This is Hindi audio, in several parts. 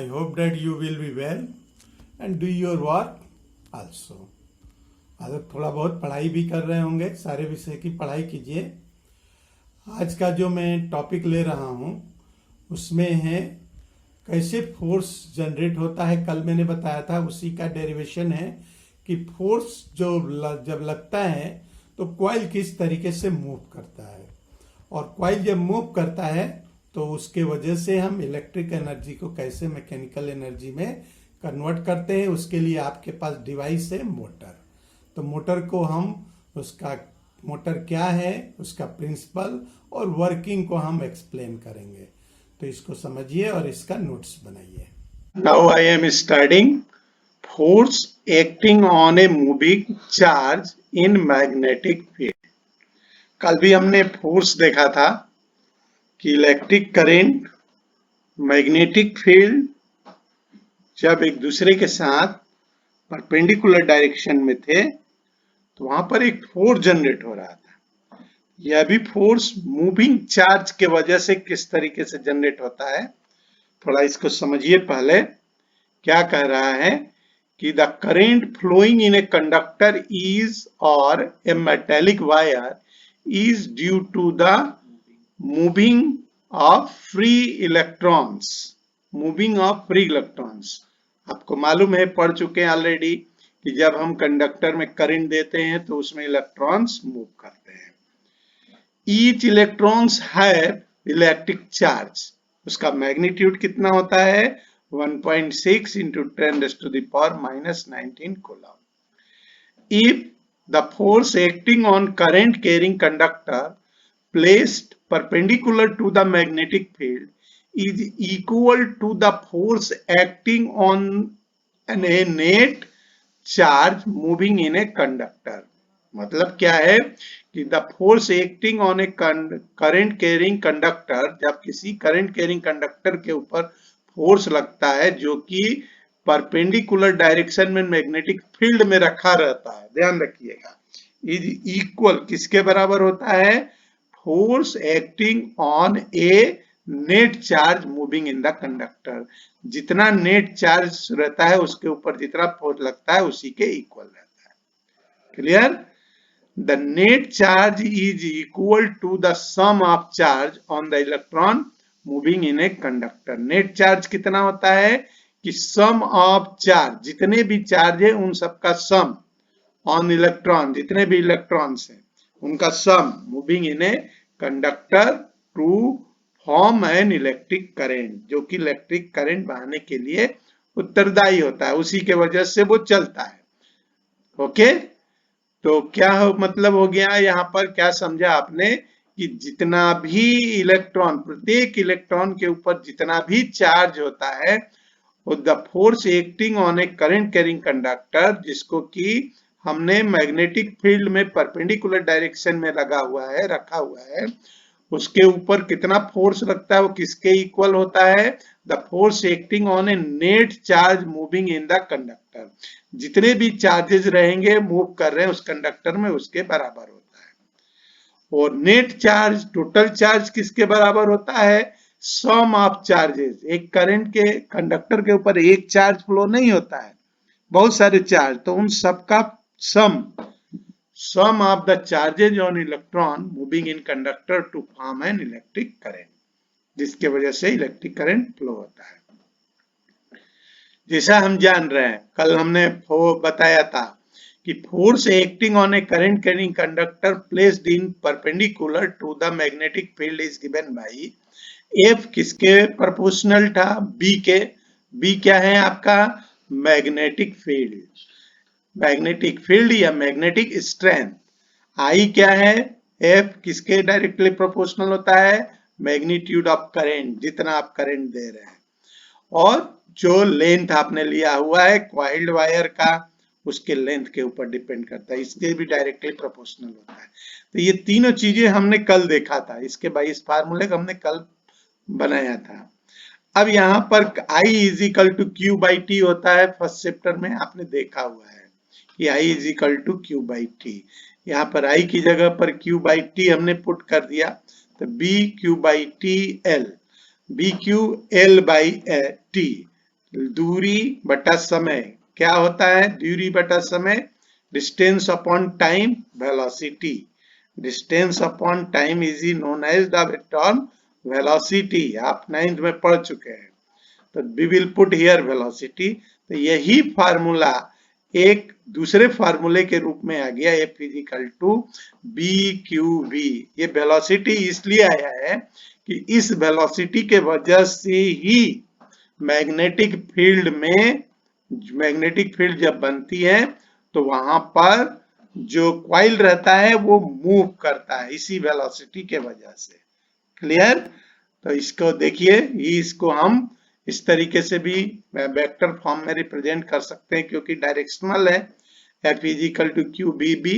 I hope that you will be well and do your work also. आज थोड़ा बहुत पढ़ाई भी कर रहे होंगे, सारे विषय की पढ़ाई कीजिए। आज का जो मैं टॉपिक ले रहा हूँ उसमें है कैसे फोर्स जनरेट होता है। कल मैंने बताया था, उसी का डेरिवेशन है कि फोर्स जब लगता है तो कॉइल किस तरीके से मूव करता है, और कॉइल जब मूव करता है तो उसके वजह से हम इलेक्ट्रिक एनर्जी को कैसे मैकेनिकल एनर्जी में कन्वर्ट करते हैं। उसके लिए आपके पास डिवाइस है मोटर। तो मोटर को हम उसका मोटर क्या है, उसका प्रिंसिपल और वर्किंग को हम एक्सप्लेन करेंगे। तो इसको समझिए और इसका नोट्स बनाइए। Now I am studying force acting on a moving charge in magnetic field. कल भी हमने फोर्स देखा था कि इलेक्ट्रिक करंट, मैग्नेटिक फील्ड जब एक दूसरे के साथ परपेंडिकुलर डायरेक्शन में थे तो वहां पर एक फोर्स जनरेट हो रहा था। यह भी फोर्स मूविंग चार्ज के वजह से किस तरीके से जनरेट होता है, थोड़ा इसको समझिए। पहले क्या कह रहा है कि the current flowing in a conductor is और a metallic wire is due to the moving of free electrons. Moving of free electrons. आपको मालूम है, पढ़ चुके हैं ऑलरेडी, कि जब हम कंडक्टर में करंट देते हैं तो उसमें इलेक्ट्रॉन्स मूव करते हैं। Each electrons have electric charge. उसका मैग्नीट्यूड कितना होता है? 1.6 into 10 raised to the power minus 19 coulomb. If the force acting on current carrying conductor placed perpendicular to the magnetic field is equal to the force acting on a net charge moving in a conductor. मतलब क्या है कि the force acting on a current carrying conductor, जब किसी current carrying conductor के ऊपर फोर्स लगता है जो कि परपेंडिकुलर डायरेक्शन में मैग्नेटिक फील्ड में रखा रहता है, ध्यान रखिएगा, इज इक्वल किसके बराबर होता है? Force acting on A net charge moving in the conductor. जितना नेट चार्ज रहता है उसके ऊपर जितना फोर्स लगता है उसी के इक्वल रहता है। Clear? The net charge is equal to the sum of charge on the electron moving in a conductor. Net charge कितना होता है कि सम ऑफ चार्ज, जितने भी चार्ज है उन सबका सम ऑन इलेक्ट्रॉन, जितने भी इलेक्ट्रॉन्स हैं उनका sum moving in a conductor to form an electric current, जो कि इलेक्ट्रिक करंट बहाने के लिए उत्तरदायी होता है, उसी के वजह से वो चलता है। ओके, तो क्या मतलब हो गया यहाँ पर? क्या समझा आपने कि जितना भी इलेक्ट्रॉन, प्रत्येक इलेक्ट्रॉन के ऊपर जितना भी चार्ज होता है, the force acting on a current carrying conductor, जिसको कि हमने मैग्नेटिक फील्ड में परपेंडिकुलर डायरेक्शन में लगा हुआ है, रखा हुआ है, उसके ऊपर कितना फोर्स लगता है वो किसके इक्वल होता है? The force acting on A net charge moving in the conductor. जितने भी चार्जेस रहेंगे मूव कर रहे हैं उस कंडक्टर में, उसके बराबर होता है। और नेट चार्ज, टोटल चार्ज किसके बराबर होता है? Sum of charges. एक करंट के कंडक्टर के ऊपर एक चार्ज फ्लो नहीं होता है, बहुत सारे चार्ज, तो उन सबका sum of the charges on electron moving in conductor to form an electric current, जिसके वजह से इलेक्ट्रिक करंट फ्लो होता है। जैसा हम जान रहे हैं, कल हमने बताया था कि force acting on a current carrying conductor placed in perpendicular to the magnetic field is given by F. किसके प्रोपोर्शनल था? बी के। बी क्या है आपका? Magnetic field. मैग्नेटिक फील्ड या मैग्नेटिक स्ट्रेंथ। आई क्या है? एफ किसके डायरेक्टली प्रोपोर्शनल होता है? मैग्नीट्यूड ऑफ करंट, जितना आप करंट दे रहे हैं, और जो लेंथ आपने लिया हुआ है कॉइल्ड वायर का, उसके लेंथ के ऊपर डिपेंड करता है, इसके भी डायरेक्टली प्रोपोर्शनल होता है। तो ये तीनों चीजें हमने कल देखा था, इसके बाई इस फार्मूले को हमने कल बनाया था। अब यहाँ पर I is equal to q by t होता है, फर्स्ट चैप्टर में आपने देखा हुआ है कि I is equal to q by t. यहाँ पर I की जगह पर क्यू बाई टी हमने पुट कर दिया, तो B q by t L, B q L by t, दूरी बटा समय क्या होता है? दूरी बटा समय, distance upon time, velocity. Distance upon time is known as the term velocity. आप 9th में पढ़ चुके हैं। तो we will put here velocity. तो यही फार्मूला एक दूसरे फार्मूले के रूप में आ गया, F is equal to B q v. ये वेलोसिटी इसलिए आया है कि इस वेलोसिटी के वजह से ही मैग्नेटिक फील्ड में, मैग्नेटिक फील्ड जब बनती है तो वहां पर जो क्वाइल रहता है वो मूव करता है इसी वेलोसिटी के वजह से। क्लियर? तो इसको देखिए, ये इसको हम इस तरीके से भी वेक्टर फॉर्म में रिप्रेजेंट कर सकते हैं क्योंकि डायरेक्शनल है, F is equal to q B B.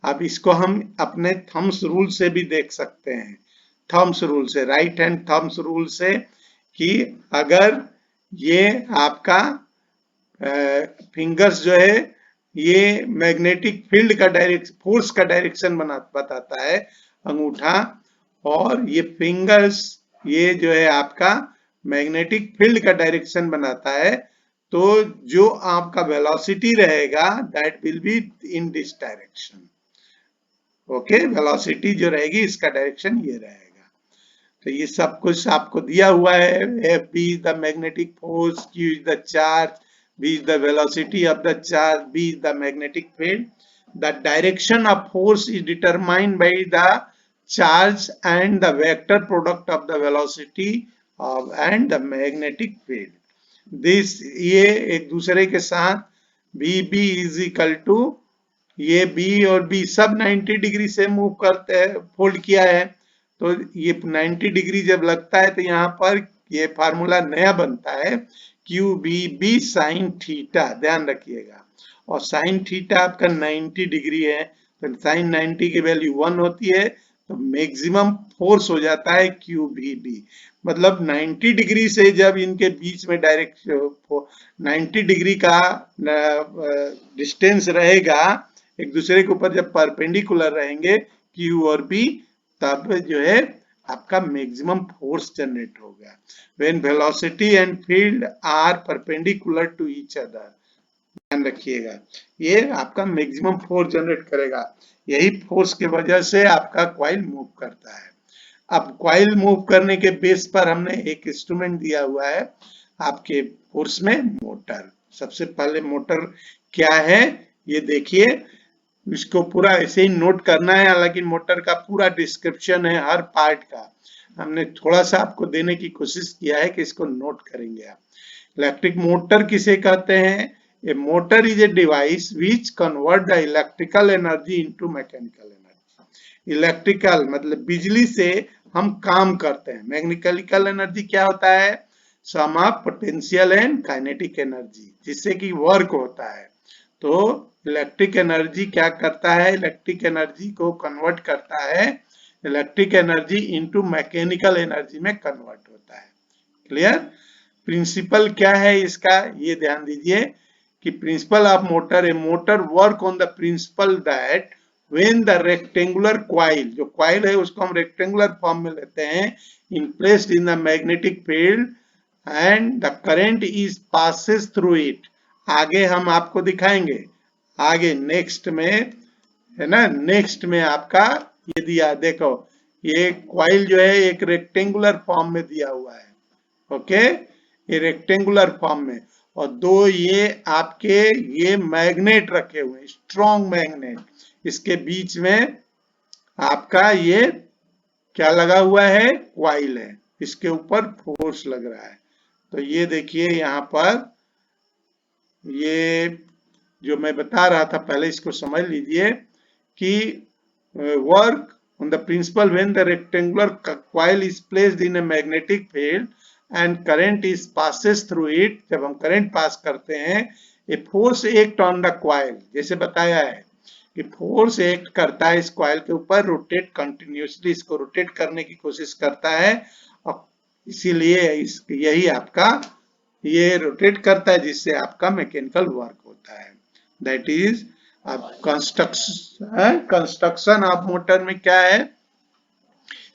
अब इसको हम अपने थम्स रूल से भी देख सकते हैं, थम्स रूल से, राइट हैंड थम्स रूल से, कि अगर ये आपका फिंगर्स जो है ये मैग्नेटिक फील्ड का डायरेक्शन, फोर्स का डायरेक्शन बताता है अंगूठा, और ये फिंगर्स ये जो है आपका मैग्नेटिक फील्ड का डायरेक्शन बनाता है। तो जो आपका वेलोसिटी रहेगा that will be in this direction. Okay, velocity जो रहेगी इसका डायरेक्शन ये रहेगा। तो ये सब कुछ आपको दिया हुआ है। F B is the magnetic force, Q is the charge, V is the velocity of the charge, B is the magnetic field. The direction of force is determined by the charge and the vector product of the velocity of and the magnetic field. This ये एक दूसरे के साथ VB is equal to, ये B और B सब 90 डिग्री से मूव करते हैं, फोल्ड किया है। तो ये 90 डिग्री जब लगता है तो यहाँ पर ये फार्मूला नया बनता है, q B B sine theta. ध्यान रखिएगा, और साइन थीटा आपका 90 डिग्री है, तो साइन 90 की वैल्यू 1 होती है, तो मैक्सिमम फोर्स हो जाता है क्यू बी बी। मतलब 90 डिग्री से जब इनके बीच में डायरेक्ट 90 डिग्री का डिस्टेंस रहेगा एक दूसरे के ऊपर, जब परपेंडिकुलर रहेंगे क्यू और बी, तब जो है आपका मैक्सिमम फोर्स जनरेट होगा। When velocity and field are perpendicular to each other, ध्यान रखिएगा, ये आपका मैक्सिमम फोर्स जनरेट करेगा। यही फोर्स के वजह से आपका कॉइल मूव करता है। अब कॉइल मूव करने के बेस पर हमने एक इंस्ट्रूमेंट दिया हुआ है आपके कोर्स में, मोटर। सबसे पहले मोटर क्या है ये देखिए, इसको पूरा ऐसे ही नोट करना है। हालांकि मोटर का पूरा डिस्क्रिप्शन है हर पार्ट का, हमने थोड़ा सा आपको देने की कोशिश किया है कि इसको नोट करेंगे आप। इलेक्ट्रिक मोटर किसे कहते हैं? A motor is a device which convert the electrical energy into mechanical energy. Electrical मतलब बिजली से हम काम करते हैं। मैकेनिकल एनर्जी क्या होता है? Sum of potential and kinetic energy, जिससे कि वर्क होता है। तो इलेक्ट्रिक एनर्जी क्या करता है? इलेक्ट्रिक एनर्जी को कन्वर्ट करता है, electric energy into mechanical energy में कन्वर्ट होता है। क्लियर? प्रिंसिपल क्या है इसका ये ध्यान दीजिए कि principle of motor, a motor work on the principle that when the rectangular coil, जो क्वाइल है उसको हम रेक्टेंगुलर फॉर्म में लेते हैं, in placed in the magnetic field and the current is passes through it. आगे हम आपको दिखाएंगे, आगे नेक्स्ट में है ना, नेक्स्ट में आपका ये दिया, देखो ये क्वाइल जो है एक रेक्टेंगुलर फॉर्म में दिया हुआ है। ओके, ये रेक्टेंगुलर फॉर्म में, और दो ये आपके ये मैग्नेट रखे हुए हैं, स्ट्रॉन्ग मैग्नेट। इसके बीच में आपका ये क्या लगा हुआ है? क्वाइल है, इसके ऊपर फोर्स लग रहा है। तो ये देखिए यहाँ पर ये जो मैं बता रहा था पहले, इसको समझ लीजिए कि work on the principle when the rectangular coil is placed in a magnetic field and current is passes through it, जब हम करंट पास करते हैं, a force act on the coil, जैसे बताया है कि फोर्स एक्ट करता है इस कॉइल के ऊपर, रोटेट कंटिन्यूसली, इसको रोटेट करने की कोशिश करता है, और इसीलिए यही आपका ये रोटेट करता है, जिससे आपका मैकेनिकल वर्क होता है। दैट इज अब कंस्ट्रक्शन ऑफ मोटर में क्या है,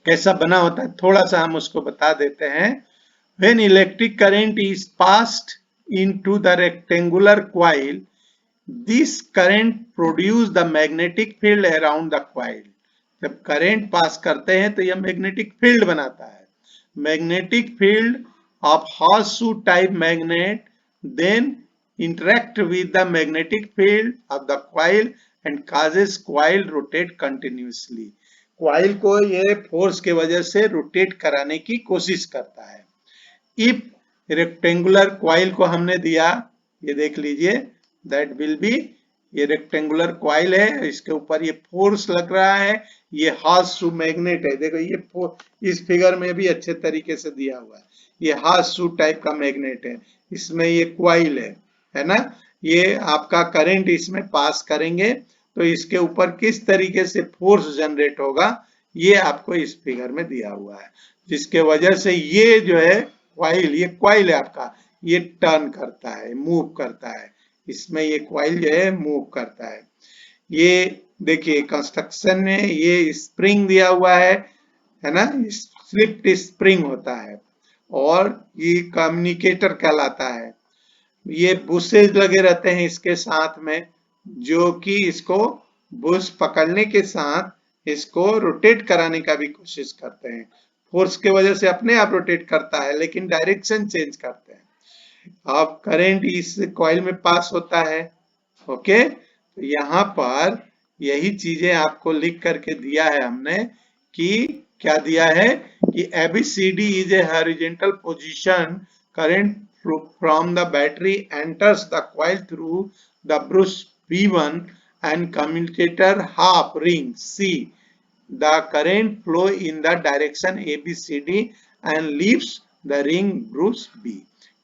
कैसा बना होता है, थोड़ा सा हम उसको बता देते हैं। When electric current is passed into the rectangular coil, this current produce the magnetic field around the coil. जब करंट पास करते हैं तो यह मैग्नेटिक फील्ड बनाता है. Magnetic field of horseshoe type magnet then interact with the magnetic field of the coil and causes coil rotate continuously. coil को ये फोर्स के वजह से रोटेट कराने की कोशिश करता है. इफ रेक्टेंगुलर कॉइल को हमने दिया, ये देख लीजिए, दैट विल बी, ये रेक्टेंगुलर कॉइल है, इसके ऊपर ये फोर्स लग रहा है, ये हॉर्सशू मैग्नेट है. देखो ये इस फिगर में भी अच्छे तरीके से दिया हुआ है. ये हॉर्सशू टाइप का मैग्नेट है, इसमें ये कॉइल है ना. ये आपका करंट इसमें पास करेंगे तो इसके ऊपर किस तरीके से फोर्स जनरेट होगा ये आपको इस फिगर में दिया हुआ है, जिसके वजह से ये जो है ये कॉइल है आपका, ये टर्न करता है, मूव करता है. इसमें ये कॉइल जो है मूव करता है. ये देखिए कंस्ट्रक्शन में ये स्प्रिंग दिया हुआ है ना, स्लिप्ड स्प्रिंग होता है और ये कम्युनिकेटर कहलाता है. ये बुशेज लगे रहते हैं इसके साथ में, जो कि इसको बुश पकड़ने के साथ इसको रोटेट कराने का भी कोशिश करते हैं. फोर्स के वजह से अपने आप रोटेट करता है लेकिन डायरेक्शन चेंज करते हैं. अब करंट इस कॉइल में पास होता है. ओके, तो यहाँ पर यही चीजें आपको लिख करके दिया है हमने कि क्या दिया है कि ABCD is a horizontal position. Current from the battery enters the coil through the brush B1 and commutator half ring C. The current flow in the direction ABCD and leaves the ring brush B.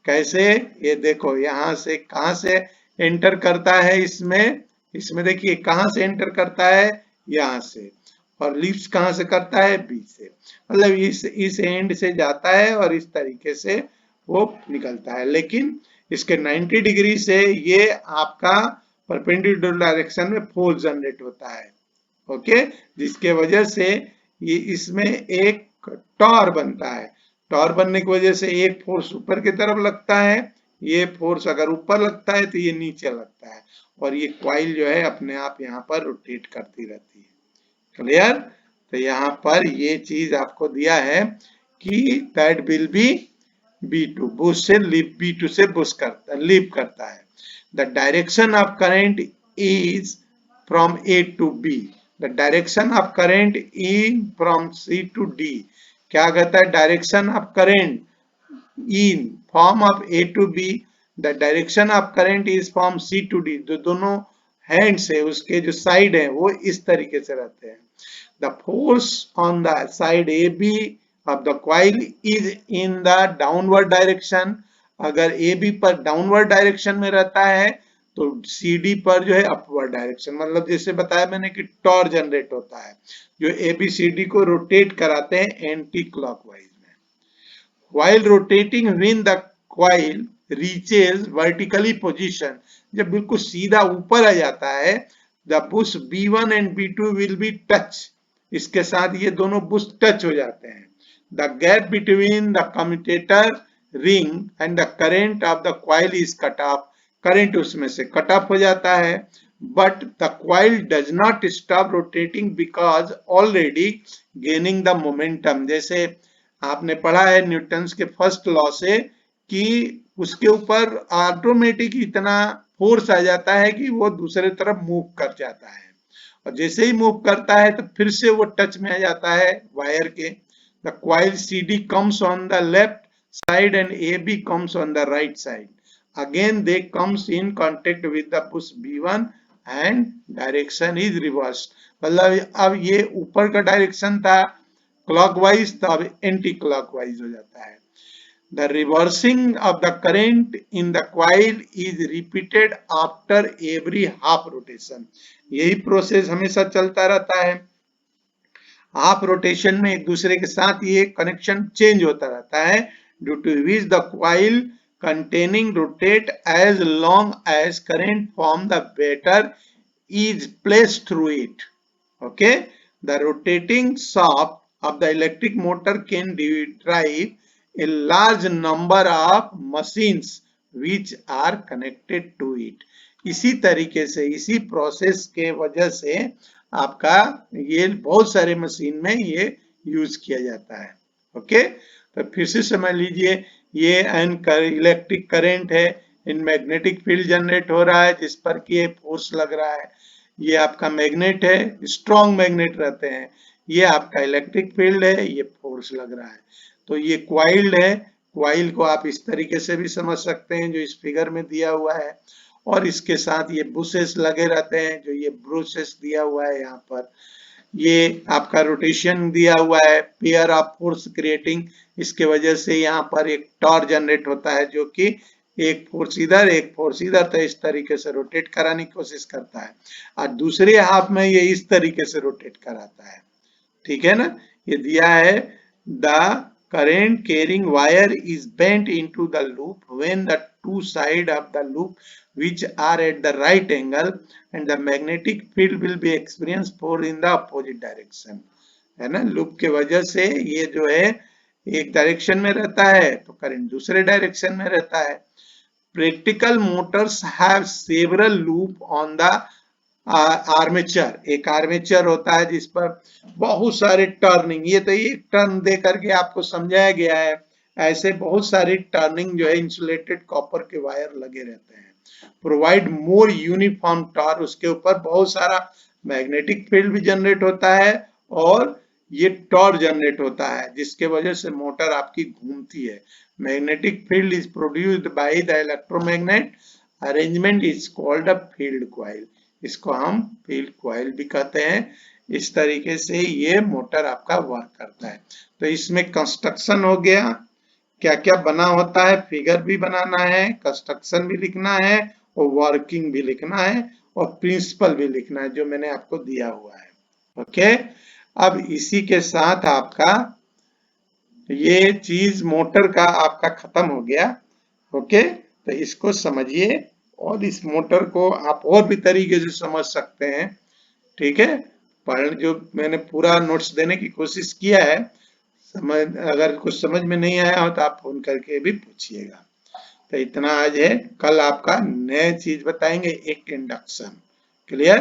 कैसे, ये देखो यहाँ से कहाँ से एंटर करता है, इसमें देखिए कहाँ से एंटर करता है, यहाँ से, और लीव्स कहाँ से करता है, बी से. मतलब इस एंड से जाता है और इस तरीके से वो निकलता है. लेकिन इसके 90 डिग्री से ये आपका परपेंडिकुलर डायरेक्शन में फोर्स जनरेट होता है. ओके, जिसके वजह से ये इसमें एक टॉर बनता है. टॉर बनने की वजह से एक फोर्स ऊपर की तरफ लगता है, ये फोर्स अगर ऊपर लगता है तो ये नीचे लगता है, और ये कॉइल जो है अपने आप यहाँ पर रोटेट करती रहती है. क्लियर? तो यहाँ पर ये चीज आपको दिया है कि that will be B2, Bush से लीव, B2 से बुश करता, लीव करता है. The direction of current is from A to B. The direction of current in from C to D. क्या कहता है, direction of current in form of A to B. The direction of current is from C to D. जो दोनों हैंड्स है उसके जो साइड है वो इस तरीके से रहते हैं. The force on the side AB of the coil is in the downward direction. अगर AB पर डाउनवर्ड डायरेक्शन में रहता है तो CD पर जो है अपवर्ड डायरेक्शन. मतलब जैसे बताया मैंने कि टॉर जनरेट होता है जो ABCD को रोटेट कराते हैं एंटी क्लॉकवाइज में. While rotating when the coil reaches vertically position, जब बिल्कुल सीधा ऊपर आ जाता है, the bush B1 and B2 will be touch. इसके साथ ये दोनों बुश टच हो जाते हैं. The gap between the commutator ring and the current of the coil is cut off. Current उसमें से कट ऑफ हो जाता है. But the coil does not stop rotating because already gaining the momentum. जैसे आपने पढ़ा है न्यूटन्स के फर्स्ट लॉ से कि उसके ऊपर ऑटोमेटिक इतना फोर्स आ जाता है कि वो दूसरे तरफ मूव कर जाता है, और जैसे ही मूव करता है तो फिर से वो टच में आ जाता है वायर के. The coil CD comes on the left side and AB comes on the right side. Again they comes in contact with the bush B1 and direction is reversed. मतलब अब ये ऊपर का डायरेक्शन था क्लॉकवाइज, तो अब एंटी क्लॉकवाइज हो जाता है. The reversing of the current in the coil is repeated after every half rotation. यही प्रोसेस हमेशा चलता रहता है. हाफ रोटेशन में एक दूसरे के साथ ये कनेक्शन चेंज होता रहता है, due to which the coil containing rotate as long as current from the battery is placed through it. Okay, the rotating shaft of the electric motor can drive a large number of machines which are connected to it। इसी तरीके से, इसी प्रोसेस के वजह से आपका ये बहुत सारे मशीन में ये यूज किया जाता है। ओके, तो फिर से समझ लीजिए, ये एन इलेक्ट्रिक करंट है, इन मैग्नेटिक फील्ड जनरेट हो रहा है जिस पर कि ये फोर्स लग रहा है। ये आपका मैग्नेट है, स्ट्रॉन्ग मैग्नेट रहते हैं, ये आपका इलेक्ट्रिक फील्ड है, ये फोर्स लग रहा है। तो ये क्वाइल्ड है, क्वाइल को आप इस तरीके से भी समझ सकते हैं जो इस फिगर में दिया हुआ है, और इसके साथ ये बुशेस लगे रहते हैं, जो ये ब्रूशेस दिया हुआ है यहाँ पर। ये आपका रोटेशन दिया हुआ है, पेयर ऑफ फोर्स क्रिएटिंग, इसके वजह से यहाँ पर एक टॉर्क जनरेट होता है जो कि एक फोर्स इधर एक फोर्स इधर, तो इस तरीके से रोटेट कराने की कोशिश करता है, और दूसरे हाफ में ये इस तरीके से रोटेट कराता है। ठीक है ना, ये दिया है the current carrying wire is bent into the loop when the two sides of the loop which are at the right angle and the magnetic field will be experienced for in the opposite direction। है ना, लूप के वजह से ये जो है एक डायरेक्शन में रहता है तो करंट दूसरे डायरेक्शन में रहता है। Practical Motors have several loop on the armature, एक आर्मेचर होता है जिस पर बहुत सारे टर्निंग, ये तो एक टर्न दे करके आपको समझाया गया है, ऐसे बहुत सारी टर्निंग जो है इंसुलेटेड कॉपर के वायर लगे रहते हैं। प्रोवाइड मोर यूनिफॉर्म टॉर्क, उसके ऊपर बहुत सारा मैग्नेटिक फील्ड भी जनरेट होता है और ये टॉर्क जनरेट होता है जिसके वजह से मोटर आपकी घूमती है। Magnetic field is produced by the electromagnet, arrangement is called a field coil, इसको हम फील्ड कॉइल भी कहते हैं। इस तरीके से ये मोटर आपका वर्क करता है। तो इसमें कंस्ट्रक्शन हो गया, क्या क्या बना होता है, फिगर भी बनाना है, कंस्ट्रक्शन भी लिखना है और वर्किंग भी लिखना है और प्रिंसिपल भी लिखना है जो मैंने आपको दिया हुआ है। ओके, अब इसी के साथ आपका ये चीज मोटर का आपका खत्म हो गया। ओके, तो इसको समझिए और इस मोटर को आप और भी तरीके से समझ सकते हैं। ठीक है, पढ़ जो मैंने पूरा नोट्स देने की कोशिश किया है, समझ अगर कुछ समझ में नहीं आया हो तो आप फोन करके भी पूछिएगा। तो इतना आज है, कल आपका नया चीज बताएंगे, एक इंडक्शन। क्लियर?